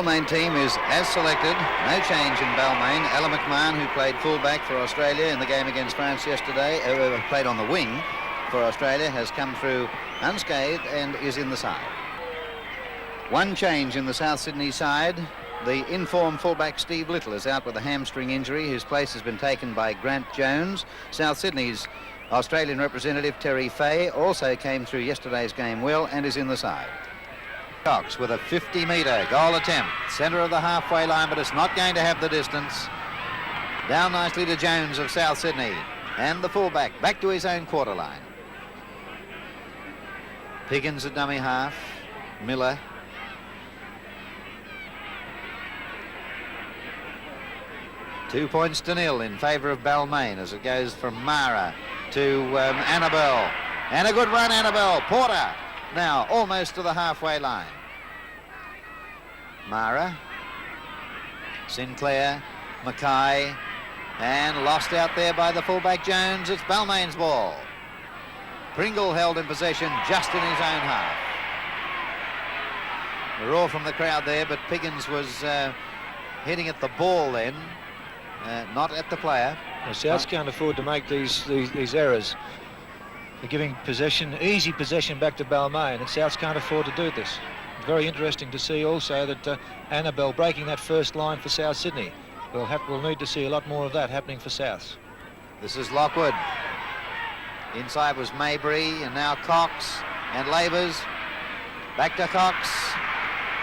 Balmain team is as selected. No change in Balmain. Alan McMahon, who played fullback for Australia in the game against France yesterday, played on the wing for Australia, has come through unscathed and is in the side. One change in the South Sydney side. The informed fullback Steve Little is out with a hamstring injury. His place has been taken by Grant Jones. South Sydney's Australian representative Terry Fay also came through yesterday's game well and is in the side. Cox with a 50-metre goal attempt, centre of the halfway line, but it's not going to have the distance. Down nicely to Jones of South Sydney, and the fullback back to his own quarter line. Piggins at dummy half, Miller. Two points to nil in favour of Balmain as it goes from Mara to Annabelle. And a good run, Annabelle. Porter now almost to the halfway line. Mara, Sinclair, Mackay, and lost out there by the fullback Jones. It's Balmain's ball. Pringle held in possession just in his own half. A roar from the crowd there, but Piggins was hitting at the ball then, not at the player. Well, Souths can't afford to make these errors. They're giving possession, easy possession back to Balmain, and Souths can't afford to do this. Very interesting to see also that Annabelle breaking that first line for South Sydney. We'll need to see a lot more of that happening for Souths. This is Lockwood. Inside was Mabry, and now Cox and Labors. Back to Cox.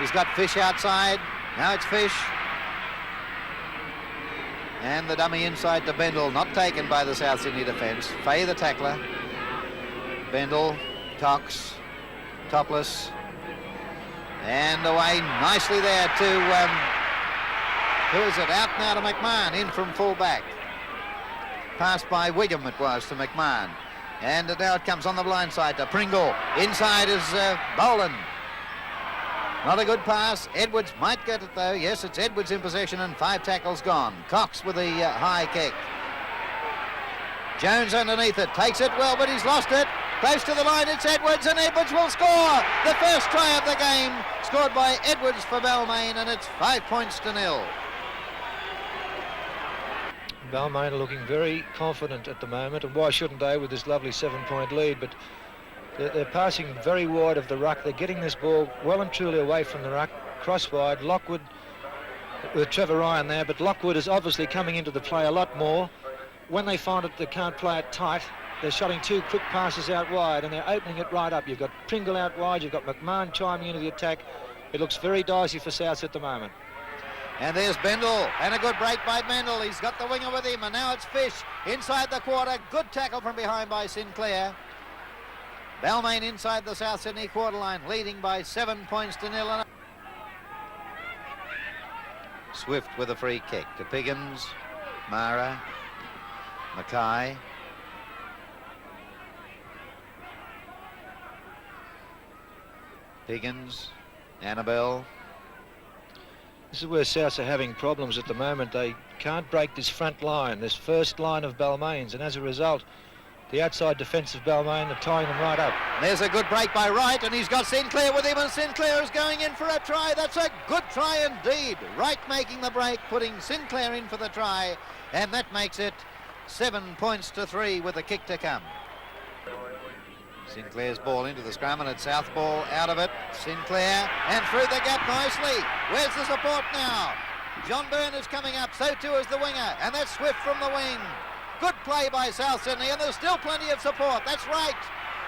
He's got Fish outside. Now it's Fish. And the dummy inside to Bendel, not taken by the South Sydney defence. Fay the tackler. Bendel, Cox, topless, and away nicely there to, who is it? Out now to McMahon, in from full back. Passed by Wiggum it was to McMahon. And now it comes on the blind side to Pringle. Inside is Boland. Not a good pass. Edwards might get it though. Yes, it's Edwards in possession and 5 tackles gone. Cox with the high kick. Jones underneath it, takes it well, but he's lost it. Close to the line, it's Edwards, and Edwards will score. The first try of the game, scored by Edwards for Balmain, and it's 5 points to nil. Balmain are looking very confident at the moment, and why shouldn't they with this lovely 7-point lead? But they're passing very wide of the ruck. They're getting this ball well and truly away from the ruck, cross wide. Lockwood with Trevor Ryan there, but Lockwood is obviously coming into the play a lot more. When they find it, they can't play it tight. They're shotting 2 quick passes out wide, and they're opening it right up. You've got Pringle out wide, you've got McMahon chiming into the attack. It looks very dicey for Souths at the moment. And there's Bendel, and a good break by Bendel. He's got the winger with him, and now it's Fish inside the quarter. Good tackle from behind by Sinclair. Balmain inside the South Sydney quarter line, leading by 7 points to nil. Swift with a free kick to Piggins, Mara, Mackay. Piggins, Annabelle. This is where Souths are having problems at the moment. They can't break this front line, this first line of Balmain's, and as a result, the outside defence of Balmain are tying them right up. There's a good break by Wright, and he's got Sinclair with him, and Sinclair is going in for a try. That's a good try indeed. Wright making the break, putting Sinclair in for the try, and that makes it 7 points to 3 with the kick to come. Sinclair's ball into the scrum, and it's South ball out of it. Sinclair, and through the gap nicely. Where's the support now? John Byrne is coming up, so too is the winger, and that's Swift from the wing. Good play by South Sydney, and there's still plenty of support. That's right.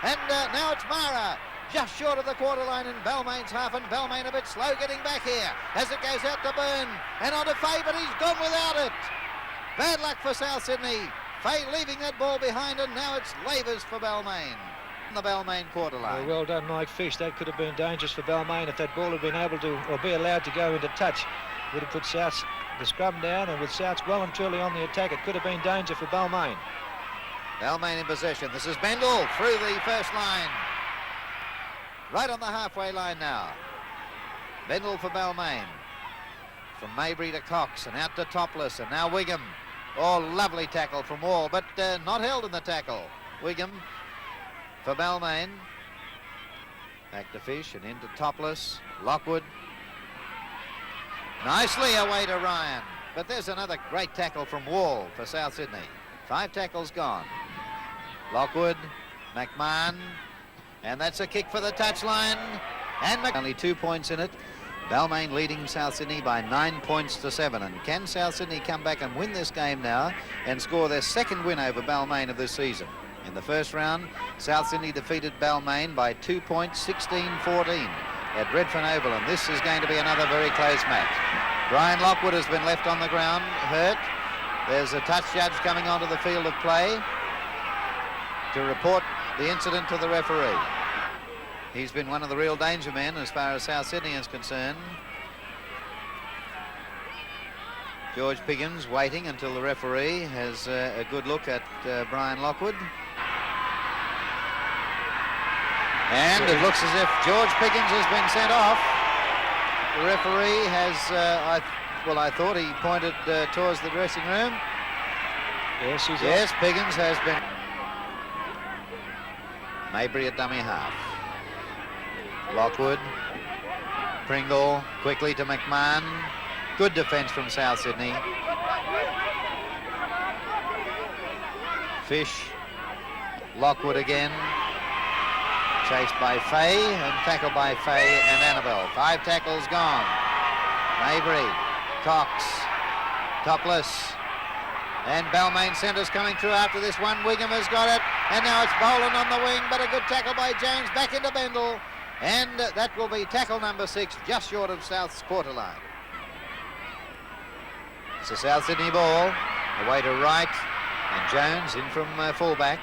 And now it's Mara, just short of the quarter line in Balmain's half, and Balmain a bit slow getting back here as it goes out to Byrne, and on to Fay, but he's gone without it. Bad luck for South Sydney. Fay leaving that ball behind, and now it's Labors for Balmain. The Balmain quarter line. Well done, Mike Fish. That could have been dangerous for Balmain if that ball had been able to, or be allowed to go into touch. Would have put Souths the scrum down, and with Souths well and truly on the attack, it could have been danger for Balmain. Balmain in possession. This is Bendel through the first line. Right on the halfway line now. Bendel for Balmain. From Mabry to Cox, and out to Topless, and now Wiggum. Oh, lovely tackle from Wall, but not held in the tackle. Wiggum for Balmain. Back to Fish and into Topless. Lockwood. Nicely away to Ryan. But there's another great tackle from Wall for South Sydney. 5 tackles gone. Lockwood, McMahon, and that's a kick for the touchline. And only 2 points in it. Balmain leading South Sydney by 9 points to 7. And can South Sydney come back and win this game now and score their second win over Balmain of this season? In the first round, South Sydney defeated Balmain by 2 points, 16-14 at Redfern Oval, and this is going to be another very close match. Brian Lockwood has been left on the ground, hurt. There's a touch judge coming onto the field of play to report the incident to the referee. He's been one of the real danger men as far as South Sydney is concerned. George Piggins waiting until the referee has a good look at Brian Lockwood. And it looks as if George Piggins has been sent off. The referee has, I thought he pointed towards the dressing room. Yes, Piggins has been. Mabry at dummy half. Lockwood, Pringle, quickly to McMahon. Good defence from South Sydney. Fish, Lockwood again. Chased by Fay and tackled by Fay and Annabelle. 5 tackles gone. Mabry, Cox, Topless, and Balmain centres coming through after this one. Wigham has got it, and now it's Boland on the wing, but a good tackle by James back into Bendel, and that will be tackle number 6, just short of South's quarter line. It's a South Sydney ball, away to right, and Jones in from fullback.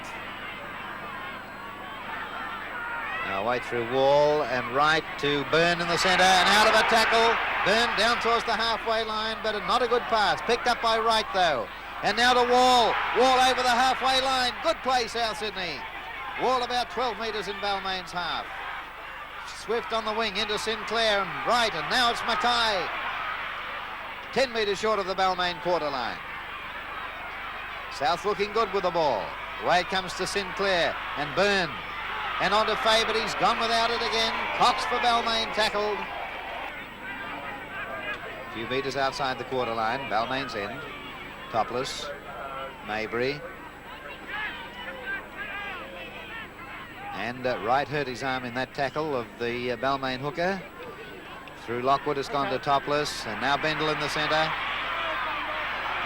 Now away through Wall and right to Byrne in the centre, and out of a tackle. Byrne down towards the halfway line, but not a good pass. Picked up by Wright though. And now to Wall. Wall over the halfway line. Good play, South Sydney. Wall about 12 metres in Balmain's half. Swift on the wing into Sinclair and Wright, and now it's Mackay. 10 metres short of the Balmain quarter line. South looking good with the ball. Away it comes to Sinclair and Byrne. And on to Fay, but he's gone without it again. Cox for Balmain, tackled. A few metres outside the quarter line, Balmain's end. Topless, Mabry. And Wright hurt his arm in that tackle of the Balmain hooker. Through Lockwood has gone to Topless, and now Bendel in the centre.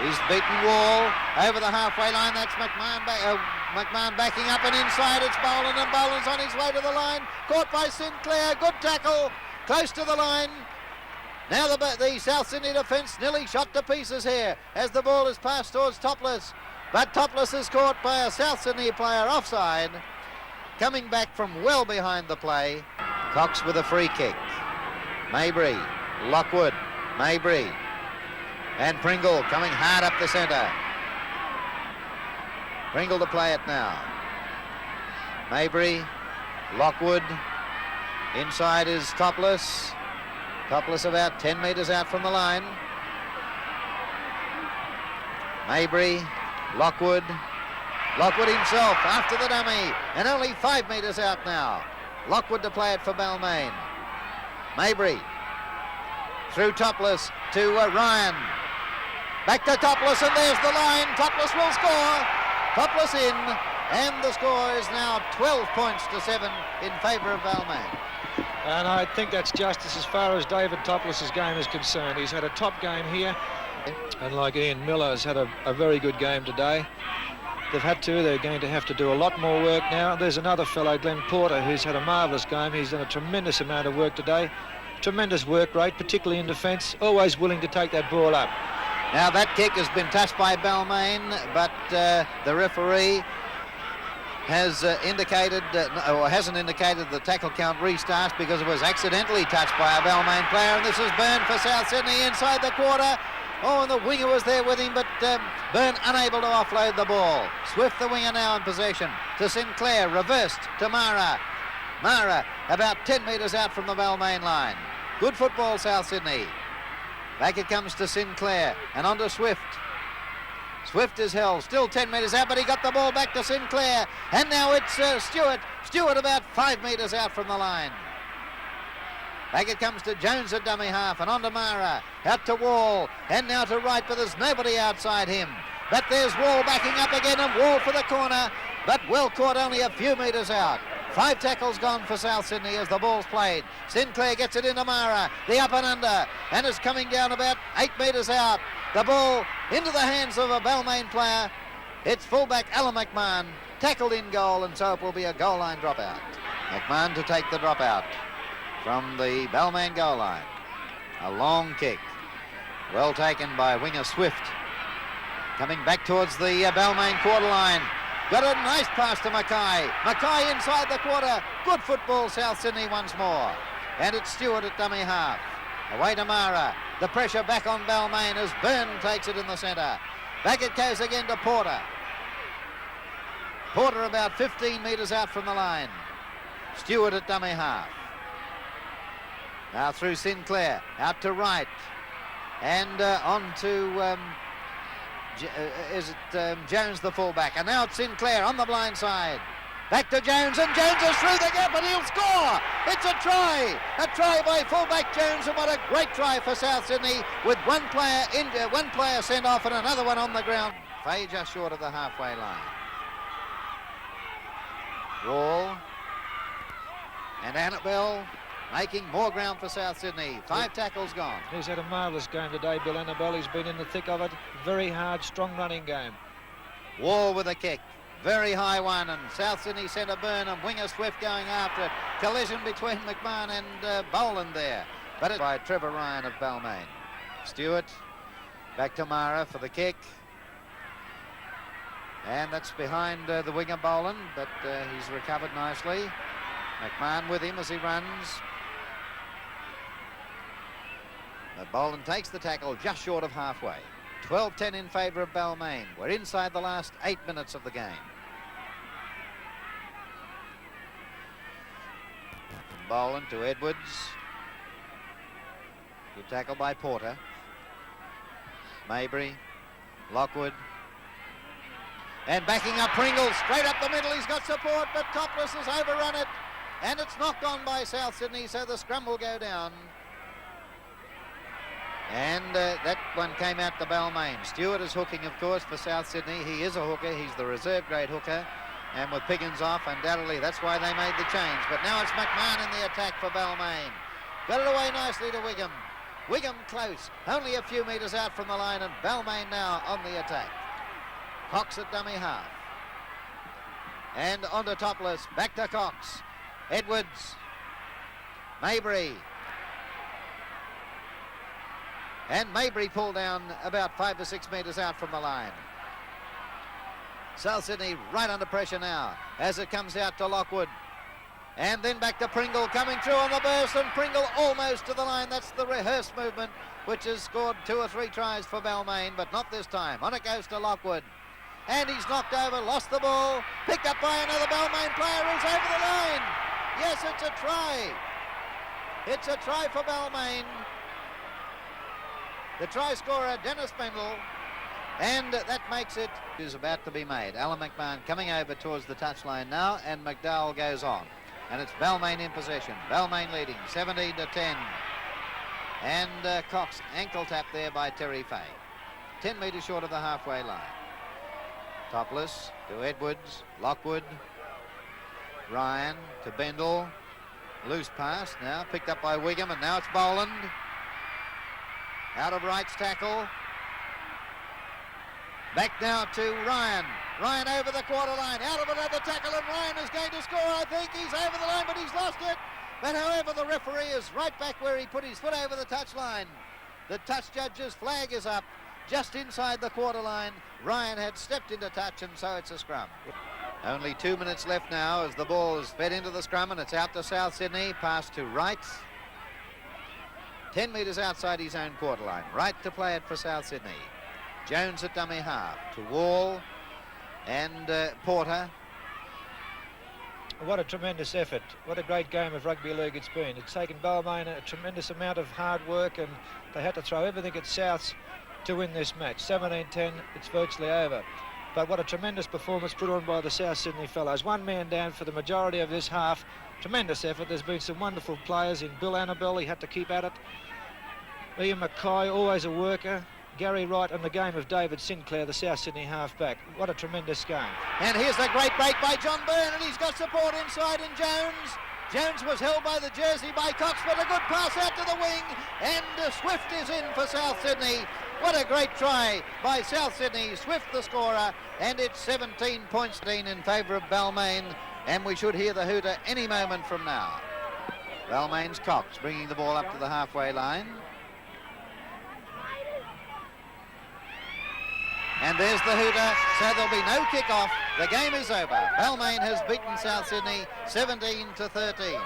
He's beaten Wall over the halfway line. That's McMahon backing up, and inside it's Boland, and Boland's on his way to the line. Caught by Sinclair. Good tackle. Close to the line. Now the South Sydney defence nearly shot to pieces here as the ball is passed towards Topless. But Topless is caught by a South Sydney player offside. Coming back from well behind the play. Cox with a free kick. Mabry, Lockwood, Mabry. And Pringle coming hard up the centre. Pringle to play it now. Mabry, Lockwood. Inside is Topless. Topless about 10 metres out from the line. Mabry, Lockwood. Lockwood himself after the dummy. And only 5 metres out now. Lockwood to play it for Balmain. Mabry. Through Topless to Ryan. Back to Topless, and there's the line. Topless will score. Topless in, and the score is now 12 points to 7 in favour of Balmain. And I think that's justice as far as David Topless's game is concerned. He's had a top game here, and like Ian Miller has had a very good game today. They're going to have to do a lot more work now. There's another fellow, Glenn Porter, who's had a marvellous game. He's done a tremendous amount of work today. Tremendous work rate, particularly in defence. Always willing to take that ball up. Now that kick has been touched by Balmain, but the referee has indicated, or hasn't indicated the tackle count restarts because it was accidentally touched by a Balmain player, and this is Byrne for South Sydney inside the quarter. Oh, and the winger was there with him, but Byrne unable to offload the ball. Swift, the winger, now in possession to Sinclair, reversed to Mara. Mara about 10 metres out from the Balmain line. Good football, South Sydney. Back it comes to Sinclair, and on to Swift. Swift is held, still 10 metres out, but he got the ball back to Sinclair. And now it's Stewart. Stewart about 5 metres out from the line. Back it comes to Jones at dummy half, and on to Mara, out to Wall, and now to Wright, but there's nobody outside him. But there's Wall backing up again, and Wall for the corner, but well caught only a few metres out. 5 tackles gone for South Sydney as the ball's played. Sinclair gets it into Mara, the up and under, and it's coming down about 8 metres out. The ball into the hands of a Balmain player. It's fullback Alan McMahon, tackled in goal, and so it will be a goal line dropout. McMahon to take the dropout from the Balmain goal line. A long kick, well taken by winger Swift. Coming back towards the Balmain quarter line. Got a nice pass to Mackay. Mackay inside the quarter. Good football, South Sydney once more. And it's Stewart at dummy half. Away to Mara. The pressure back on Balmain as Byrne takes it in the centre. Back it goes again to Porter. Porter about 15 metres out from the line. Stewart at dummy half. Now through Sinclair. Out to Wright. And on to... Jones the fullback, and now it's Sinclair on the blind side. Back to Jones, and Jones is through the gap, and he'll score. It's a try by fullback Jones, and what a great try for South Sydney, with one player sent off and another one on the ground. Fay just short of the halfway line. Wall and Annabelle making more ground for South Sydney. 5 tackles gone. He's had a marvellous game today, Bill Annabelle. He's been in the thick of it. Very hard, strong running game. Wall with a kick. Very high one, and South Sydney centre Byrne and winger Swift going after it. Collision between McMahon and Boland there. But it's by Trevor Ryan of Balmain. Stewart back to Mara for the kick. And that's behind the winger Boland, but he's recovered nicely. McMahon with him as he runs. Boland takes the tackle just short of halfway. 12-10 in favour of Balmain. We're inside the last 8 minutes of the game. From Boland to Edwards. Good tackle by Porter. Mabry, Lockwood. And backing up Pringle, straight up the middle. He's got support, but Topless has overrun it. And it's knocked on by South Sydney, so the scrum will go down. And that one came out to Balmain. Stewart is hooking, of course, for South Sydney. He is a hooker. He's the reserve grade hooker. And with Piggins off, undoubtedly, that's why they made the change. But now it's McMahon in the attack for Balmain. Got it away nicely to Wigham. Wigham close, only a few metres out from the line, and Balmain now on the attack. Cox at dummy half. And on to Topless, back to Cox. Edwards. Mabry. And Mabry pulled down about 5 or 6 metres out from the line. South Sydney right under pressure now as it comes out to Lockwood. And then back to Pringle coming through on the burst, and Pringle almost to the line. That's the rehearsed movement which has scored 2 or 3 tries for Balmain, but not this time. On it goes to Lockwood. And he's knocked over, lost the ball, picked up by another Balmain player who's over the line. Yes, it's a try. It's a try for Balmain. The try scorer, Dennis Bendel, and that makes it is about to be made. Alan McMahon coming over towards the touchline now, and McDowell goes on. And it's Balmain in possession. Balmain leading 17-10. And Cox ankle tap there by Terry Fay. 10 metres short of the halfway line. Topless to Edwards, Lockwood, Ryan to Bendel. Loose pass now, picked up by Wigham, and now it's Boland. Out of Wright's tackle. Back now to Ryan. Ryan over the quarter line, out of another tackle, and Ryan is going to score. I think he's over the line, but he's lost it. But however, the referee is right back where he put his foot over the touch line. The touch judge's flag is up just inside the quarter line. Ryan had stepped into touch, and so it's a scrum. Only 2 minutes left now as the ball is fed into the scrum, and it's out to South Sydney. Pass to Wright. 10 metres outside his own quarter line. Wright to play it for South Sydney. Jones at dummy half to Wall and Porter. What a tremendous effort. What a great game of rugby league it's been. It's taken Balmain a tremendous amount of hard work, and they had to throw everything at Souths to win this match. 17-10, it's virtually over. But what a tremendous performance put on by the South Sydney fellows. One man down for the majority of this half, tremendous effort. There's been some wonderful players in Bill Annabelle. He had to keep at it. Ian Mackay, always a worker. Gary Wright and the game of David Sinclair, the South Sydney half-back. What a tremendous game. And here's the great break by John Byrne, and he's got support inside in Jones. Jones was held by the jersey by Cox, but a good pass out to the wing, and Swift is in for South Sydney. What a great try by South Sydney. Swift the scorer, and it's 17 points in favour of Balmain, and we should hear the hooter any moment from now. Balmain's Cox bringing the ball up to the halfway line. And there's the hooter, so there'll be no kick-off. The game is over. Balmain has beaten South Sydney 17-13.